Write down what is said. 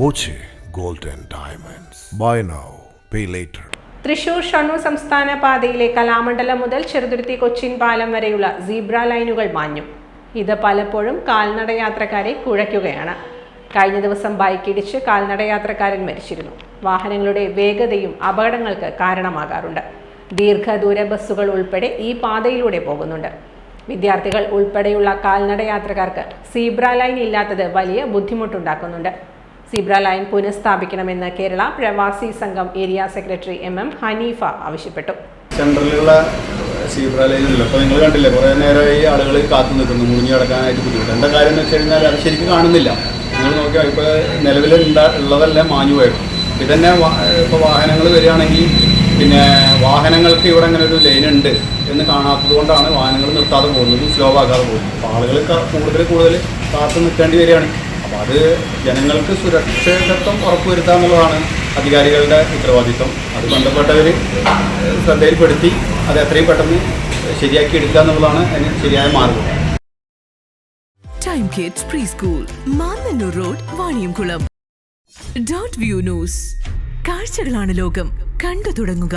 Boche gold and diamonds. Buy now pay later. Thrissur Shoranur സംസ്ഥാന പാതയിലെ കലാമണ്ഡലം മുതൽ ചെറുതുരുത്തി കൊച്ചിൻ പാലം വരെയുള്ള സീബ്ര ലൈനുകൾ മാഞ്ഞു. ഇത് പലപ്പോഴും കാൽനടയാത്രക്കാരെ കുഴയ്ക്കുകയാണ്. കഴിഞ്ഞ ദിവസം ബൈക്കിടിച്ച് കാൽനടയാത്രക്കാരൻ മരിച്ചിരുന്നു. വാഹനങ്ങളുടെ വേഗതയും അപകടങ്ങൾക്ക് കാരണമാകാറുണ്ട്. ദീർഘദൂര ബസ്സുകൾ ഉൾപ്പെടെ ഈ പാതയിലൂടെ പോകുന്നുണ്ട്. വിദ്യാർത്ഥികൾ ഉൾപ്പെടെയുള്ള കാൽനടയാത്രക്കാർക്ക് സീബ്ര ലൈൻ ഇല്ലാത്തത് വലിയ ബുദ്ധിമുട്ടുണ്ടാക്കുന്നുണ്ട്. സീബ്ര ലൈൻ പുനഃസ്ഥാപിക്കണമെന്ന് കേരള പ്രവാസി സംഘം ഏരിയ സെക്രട്ടറി MM ഹനീഫ ആവശ്യപ്പെട്ടു. സെൻട്രലിലുള്ള സീബ്ര ലൈനില്ല. അപ്പോൾ നിങ്ങൾ കണ്ടില്ലേ, കുറേ നേരമായി ആളുകൾ കാത്തു നിൽക്കുന്നു, മുറിഞ്ഞു കിടക്കാനായിട്ട് ബുദ്ധിമുട്ട്. എന്താ കാര്യം എന്ന് വെച്ച് കഴിഞ്ഞാൽ അത് ശരിക്കും കാണുന്നില്ല. നിങ്ങൾ നോക്കിയാൽ ഇപ്പോൾ നിലവിൽ ഉള്ളതെല്ലാം മാഞ്ഞു പോയത്. ഇതന്നെ ഇപ്പോൾ വാഹനങ്ങൾ വരികയാണെങ്കിൽ പിന്നെ വാഹനങ്ങൾക്ക് ഇവിടെ അങ്ങനെ ഒരു ലൈൻ ഉണ്ട് എന്ന് കാണാത്തത് കൊണ്ടാണ് വാഹനങ്ങൾ നിർത്താതെ പോകുന്നത്, സ്ലോ ആക്കാതെ പോകുന്നത്. അപ്പോൾ ആളുകൾ കൂടുതൽ കാത്തു നിൽക്കേണ്ടി വരികയാണ്. അപ്പോൾ അത് ജനങ്ങൾക്ക് സുരക്ഷിതത്വം ഉറപ്പുവരുത്തുക എന്നുള്ളതാണ് അധികാരികളുടെ ഉത്തരവാദിത്വം. അത് ബന്ധപ്പെട്ടവർ ശ്രദ്ധയിൽപ്പെടുത്തി അത് എത്രയും പെട്ടെന്ന് ശരിയാക്കി എടുക്കുക എന്നുള്ളതാണ് അതിന് ശരിയായ മാർഗം. Time kids pre school, Mannannur road, Vaniyamkulam. .View news. കാഴ്ചകളാണ് ലോകം, കണ്ടു തുടങ്ങുക.